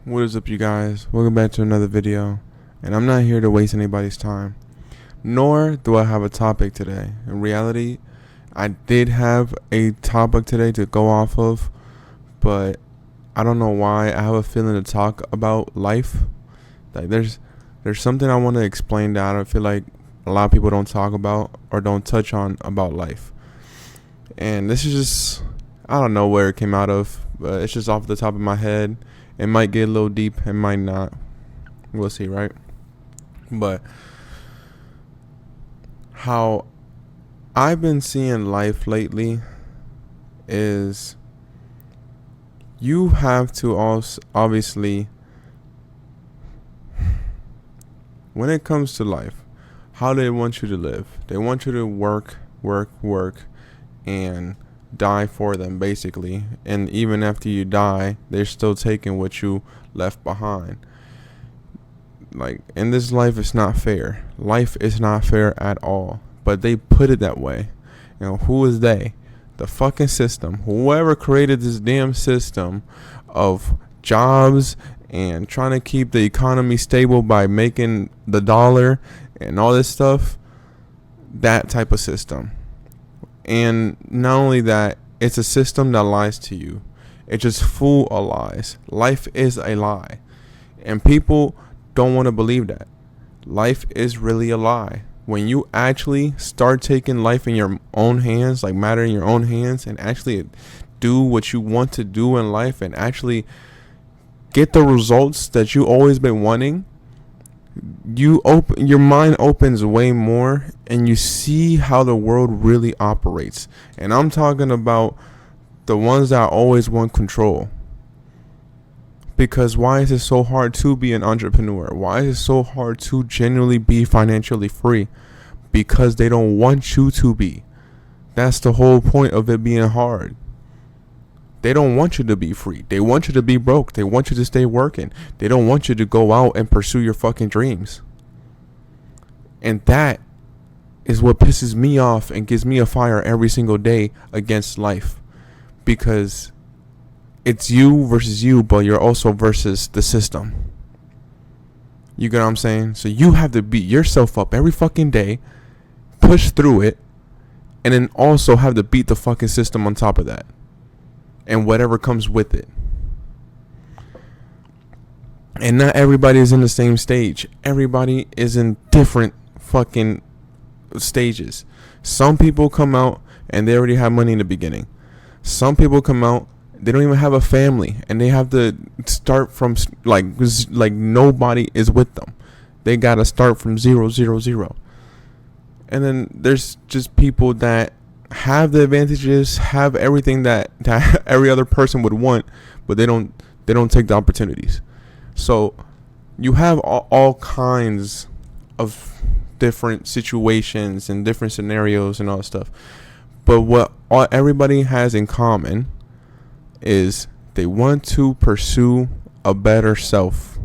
What is up, you guys? Welcome back to another video. And I'm not here to waste anybody's time, nor do I have a topic today. In reality, I did have a topic today to go off of, but I don't know why. I have a feeling to talk about life. Like there's something I want to explain that I feel like a lot of people don't talk about or don't touch on about life. And this is just, I don't know where it came out of, but it's just off the top of my head. It might get a little deep, it might not. We'll see, right? But how I've been seeing life lately is you have to also, obviously, when it comes to life, how they want you to live. They want you to work, and die for them, basically. And even after you die, they're still taking what you left behind. Like, in this life, it's not fair. Life is not fair at all. But they put it that way. You know, who is they? The fucking system. Whoever created this damn system of jobs and trying to keep the economy stable by making the dollar and all this stuff, that type of system. And not only that, it's a system that lies to you. It's just full of lies. Life is a lie. And people don't want to believe that. Life is really a lie. When you actually start taking life in your own hands, like matter in your own hands, and actually do what you want to do in life and actually get the results that you always been wanting, your mind opens way more and you see how the world really operates. And I'm talking about the ones that always want control. Because why is it so hard to be an entrepreneur? Why is it so hard to genuinely be financially free? Because they don't want you to be. That's the whole point of it being hard. They don't want you to be free. They want you to be broke. They want you to stay working. They don't want you to go out and pursue your fucking dreams. And that is what pisses me off and gives me a fire every single day against life. Because it's you versus you, but you're also versus the system. You get what I'm saying? So you have to beat yourself up every fucking day, push through it, and then also have to beat the fucking system on top of that. And whatever comes with it. And not everybody is in the same stage. Everybody is in different fucking stages. Some people come out and they already have money in the beginning. Some people come out, they don't even have a family, and they have to start from like nobody is with them. They gotta start from 0. And then there's just people that have the advantages, have everything that every other person would want, but they don't take the opportunities. So you have all kinds of different situations and different scenarios and all that stuff. But what everybody has in common is they want to pursue a better self.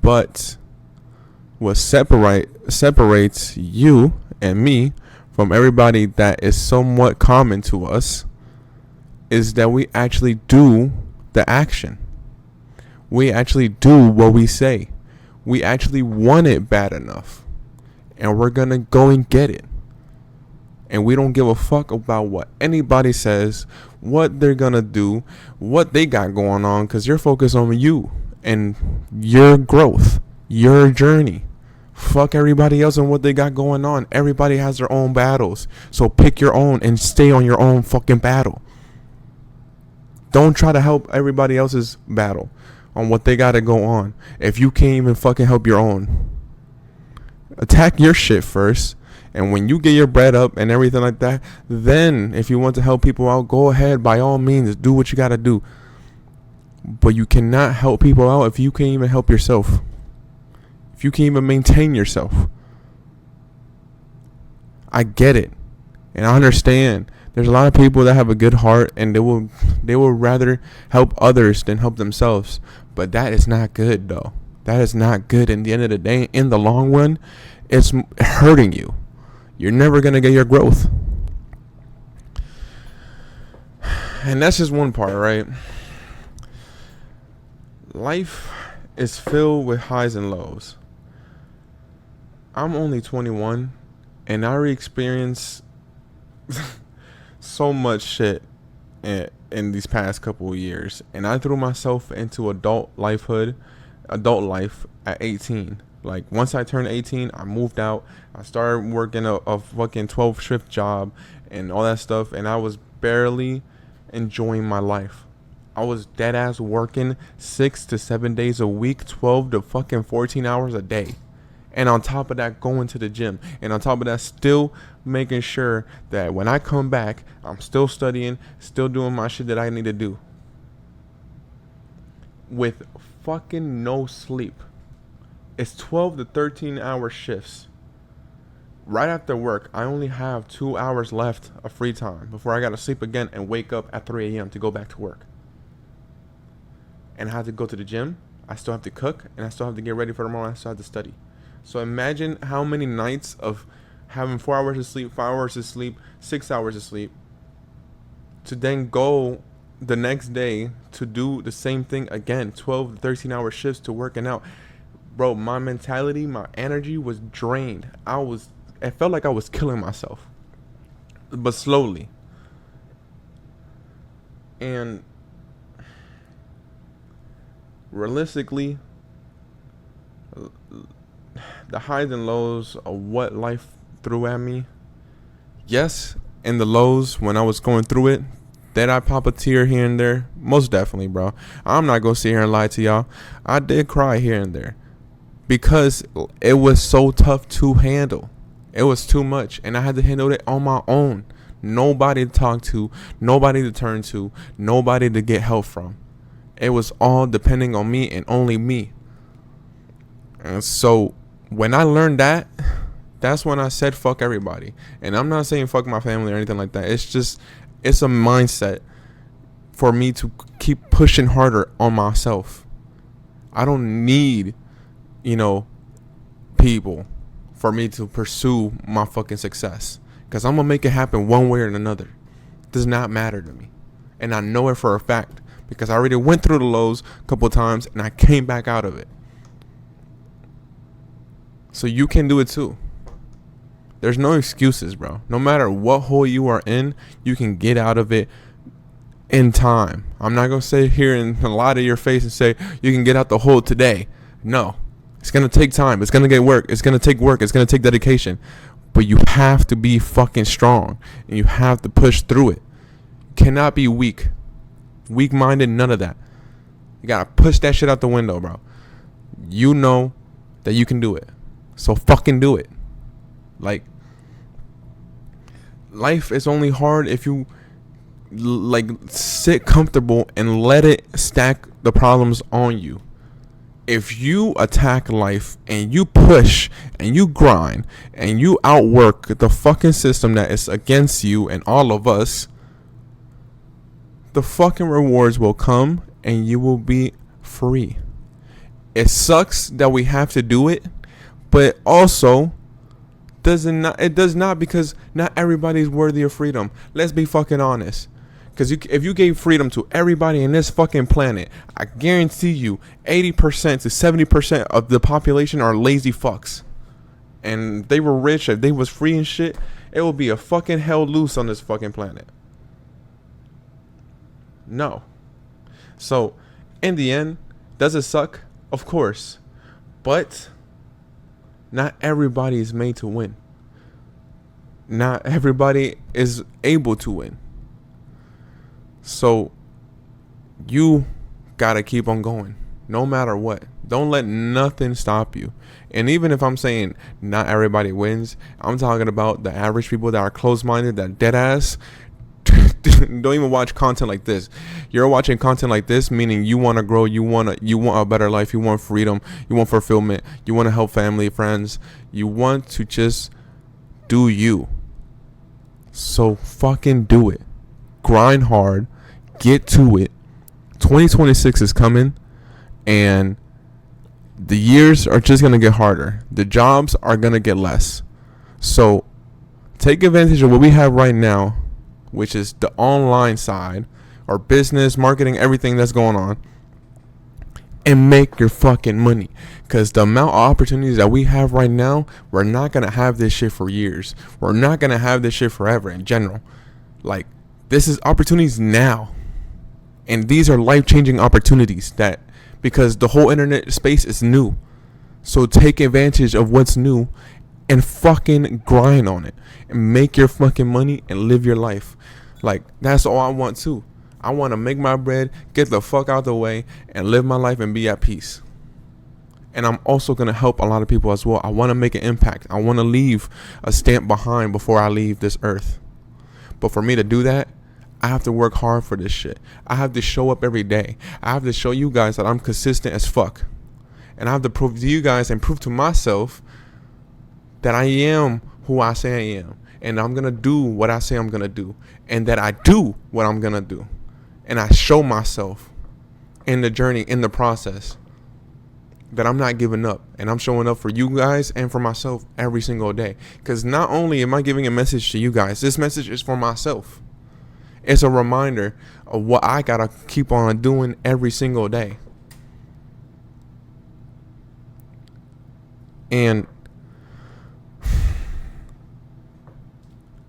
But what separates you and me from everybody that is somewhat common to us is that we actually do the action. We actually do what we say. We actually want it bad enough. And we're going to go and get it. And we don't give a fuck about what anybody says, what they're going to do, what they got going on, because you're focused on you and your growth, your journey. Fuck everybody else and what they got going on. Everybody has their own battles. So pick your own and stay on your own fucking battle. Don't try to help everybody else's battle on what they got to go on if you can't even fucking help your own. Attack your shit first. And when you get your bread up and everything like that, then if you want to help people out, go ahead. By all means, do what you got to do. But you cannot help people out if you can't even help yourself. If you can't even maintain yourself. I get it. And I understand. There's a lot of people that have a good heart and they will rather help others than help themselves. But that is not good, though. That is not good. In the end of the day, in the long run, it's hurting you. You're never going to get your growth. And that's just one part, right? Life is filled with highs and lows. I'm only 21 and I already experienced so much shit in these past couple of years, and I threw myself into adult life at 18. Like, once I turned 18, I moved out. I started working a fucking 12 shift job and all that stuff, and I was barely enjoying my life. I was dead ass working 6 to 7 days a week, 12 to fucking 14 hours a day. And on top of that, going to the gym. And on top of that, still making sure that when I come back, I'm still studying, still doing my shit that I need to do. With fucking no sleep. It's 12 to 13 hour shifts. Right after work, I only have 2 hours left of free time before I gotta sleep again and wake up at 3 a.m. to go back to work. And I have to go to the gym. I still have to cook, and I still have to get ready for tomorrow. I still have to study. So imagine how many nights of having 4 hours of sleep, 5 hours of sleep, 6 hours of sleep, to then go the next day to do the same thing again, 12 to 13 hour shifts to working out. Bro, my mentality, my energy was drained. It felt like I was killing myself, but slowly. And realistically, the highs and lows of what life threw at me. Yes, in the lows, when I was going through it, did I pop a tear here and there? Most definitely, bro. I'm not going to sit here and lie to y'all. I did cry here and there because it was so tough to handle. It was too much, and I had to handle it on my own. Nobody to talk to, nobody to turn to, nobody to get help from. It was all depending on me and only me. And so when I learned that, that's when I said fuck everybody. And I'm not saying fuck my family or anything like that. It's a mindset for me to keep pushing harder on myself. I don't need, people for me to pursue my fucking success. Because I'm going to make it happen one way or another. It does not matter to me. And I know it for a fact. Because I already went through the lows a couple times and I came back out of it. So you can do it too. There's no excuses, bro. No matter what hole you are in, you can get out of it in time. I'm not going to sit here and lie to your face and say you can get out the hole today. No. It's going to take time. It's going to get work. It's going to take work. It's going to take dedication. But you have to be fucking strong. And you have to push through it. You cannot be weak. Weak-minded, none of that. You got to push that shit out the window, bro. You know that you can do it. So fucking do it. Like, life is only hard if you sit comfortable and let it stack the problems on you. If you attack life and you push and you grind and you outwork the fucking system that is against you and all of us, the fucking rewards will come and you will be free. It sucks that we have to do it, but also it does not, because not everybody's worthy of freedom. Let's be fucking honest. Because if you gave freedom to everybody in this fucking planet, I guarantee you 80% to 70% of the population are lazy fucks. And if they were rich, if they was free and shit, it would be a fucking hell loose on this fucking planet. No. So, in the end, does it suck? Of course. But not everybody is made to win. Not everybody is able to win. So, you gotta keep on going. No matter what. Don't let nothing stop you. And even if I'm saying not everybody wins, I'm talking about the average people that are close-minded, that dead ass don't even watch content like this. You're watching content like this, meaning you want to grow, you want a better life, you want freedom, you want fulfillment, you want to help family, friends, you want to just do you. So fucking do it. Grind hard, get to it. 2026 is coming, and the years are just gonna get harder. The jobs are gonna get less. So take advantage of what we have right now, which is the online side, or business, marketing, everything that's going on, and make your fucking money. Because the amount of opportunities that we have right now, we're not going to have this shit for years. We're not going to have this shit forever in general. Like, this is opportunities now. And these are life-changing opportunities that, because the whole internet space is new. So take advantage of what's new and fucking grind on it. And make your fucking money and live your life. Like, that's all I want too. I want to make my bread, get the fuck out the way, and live my life and be at peace. And I'm also going to help a lot of people as well. I want to make an impact. I want to leave a stamp behind before I leave this earth. But for me to do that, I have to work hard for this shit. I have to show up every day. I have to show you guys that I'm consistent as fuck. And I have to prove to you guys and prove to myself that I am who I say I am. And I'm going to do what I say I'm going to do. And that I do what I'm going to do. And I show myself in the journey, in the process, that I'm not giving up. And I'm showing up for you guys and for myself every single day. Because not only am I giving a message to you guys, this message is for myself. It's a reminder of what I got to keep on doing every single day. And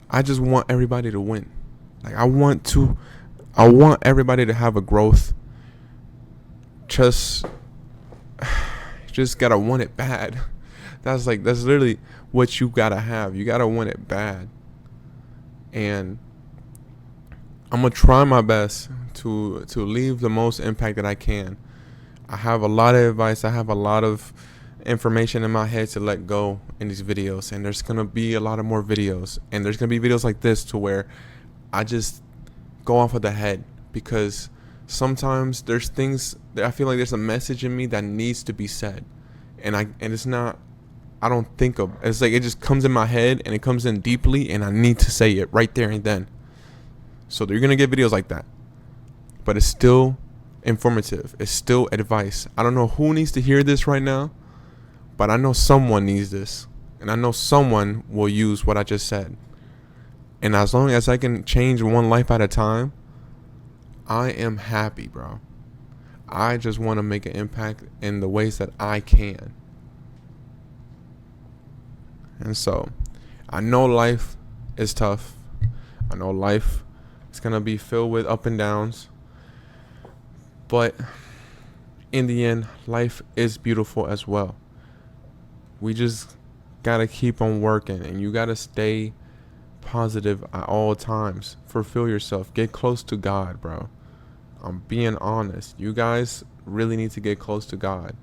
I just want everybody to win. Like, I want everybody to have a growth. Just gotta want it bad. That's literally what you gotta have. You gotta want it bad. And I'm gonna try my best to leave the most impact that I can. I have a lot of advice. I have a lot of information in my head to let go in these videos, and there's gonna be a lot of more videos, and there's gonna be videos like this to where I just go off of the head, because sometimes there's things that I feel like there's a message in me that needs to be said, and it's not, I don't think of, it's like it just comes in my head and it comes in deeply, and I need to say it right there and then. So you're gonna get videos like that, but it's still informative. It's still advice. I don't know who needs to hear this right now, but I know someone needs this, and I know someone will use what I just said. And as long as I can change one life at a time, I am happy, bro. I just want to make an impact in the ways that I can. And so, I know life is tough. I know life is going to be filled with up and downs. But in the end, life is beautiful as well. We just got to keep on working, and you got to stay positive at all times. Fulfill yourself. Get close to God, bro. I'm being honest. You guys really need to get close to God.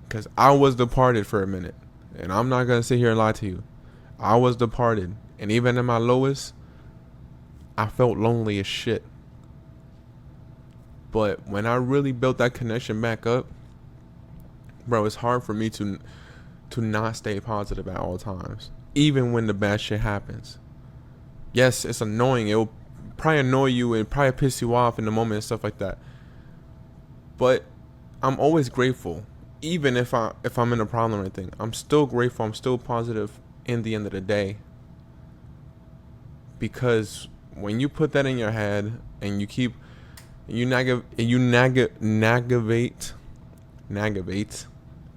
Because I was departed for a minute. And I'm not going to sit here and lie to you. I was departed. And even in my lowest, I felt lonely as shit. But when I really built that connection back up, bro, it's hard for me to not stay positive at all times. Even when the bad shit happens. Yes, it's annoying. It'll probably annoy you and probably piss you off in the moment and stuff like that. But I'm always grateful. Even if I'm in a problem or anything, I'm still grateful. I'm still positive in the end of the day. Because when you put that in your head and you navigate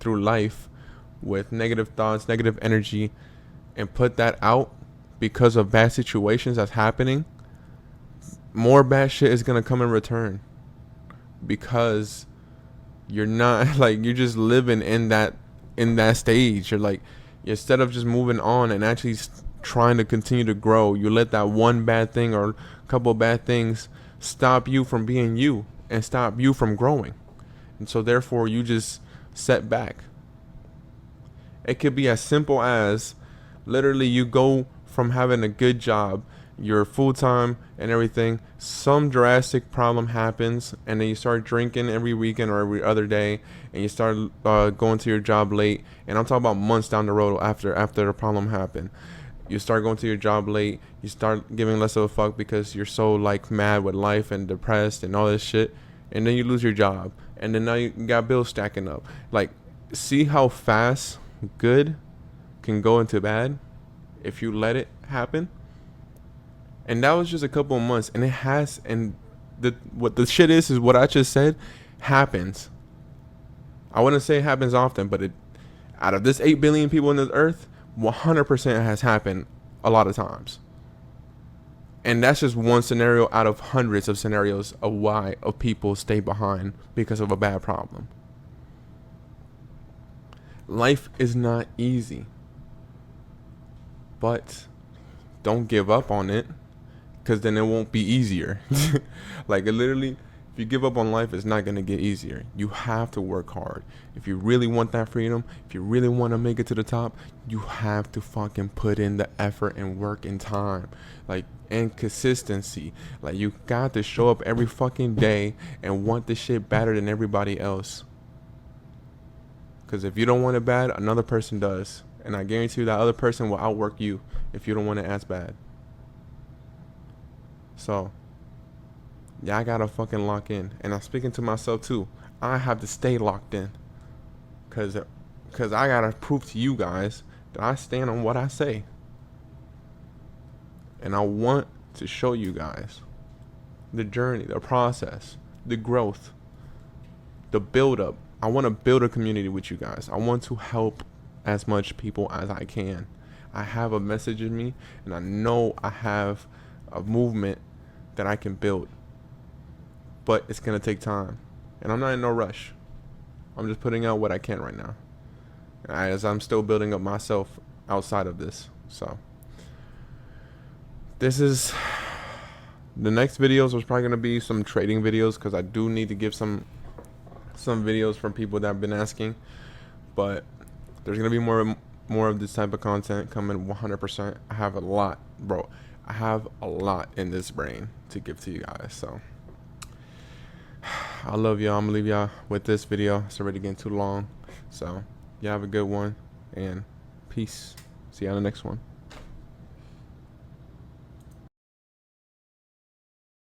through life with negative thoughts, negative energy, and put that out because of bad situations that's happening, more bad shit is gonna come in return. Because you're not you're just living in that stage. You're like, instead of just moving on and actually trying to continue to grow, you let that one bad thing or a couple of bad things stop you from being you and stop you from growing. And so therefore you just set back. It could be as simple as literally you go from having a good job, you're full-time and everything, some drastic problem happens, and then you start drinking every weekend or every other day, and you start going to your job late. And I'm talking about months down the road after the problem happened. You start going to your job late, you start giving less of a fuck because you're so mad with life and depressed and all this shit, and then you lose your job, and then now you got bills stacking up. See how fast good can go into bad if you let it happen. And that was just a couple of months, and it has, and what the shit is what I just said happens. I wouldn't say it happens often, but out of this 8 billion people on this earth, 100% has happened a lot of times. And that's just one scenario out of hundreds of scenarios of why people stay behind because of a bad problem. Life is not easy, but don't give up on it, because then it won't be easier. Like, it literally, if you give up on life, it's not going to get easier. You have to work hard. If you really want that freedom, if you really want to make it to the top, you have to fucking put in the effort and work and time, like, and consistency. Like, you got to show up every fucking day and want this shit better than everybody else. Because if you don't want it bad, another person does. And I guarantee you that other person will outwork you if you don't want it as bad. So, yeah, I gotta fucking lock in. And I'm speaking to myself too. I have to stay locked in. Cause I gotta prove to you guys that I stand on what I say. And I want to show you guys the journey, the process, the growth, the build up. I want to build a community with you guys. I want to help as much people as I can. I have a message in me, and I know I have a movement that I can build. But it's going to take time. And I'm not in no rush. I'm just putting out what I can right now, as I'm still building up myself outside of this. So this is the next videos was probably going to be some trading videos, because I do need to give some videos from people that have been asking. But there's going to be more of this type of content coming 100%. I have a lot, bro. I have a lot in this brain to give to you guys. So I love y'all. I'm going to leave y'all with this video. It's already getting too long. So y'all have a good one, and peace. See you on the next one.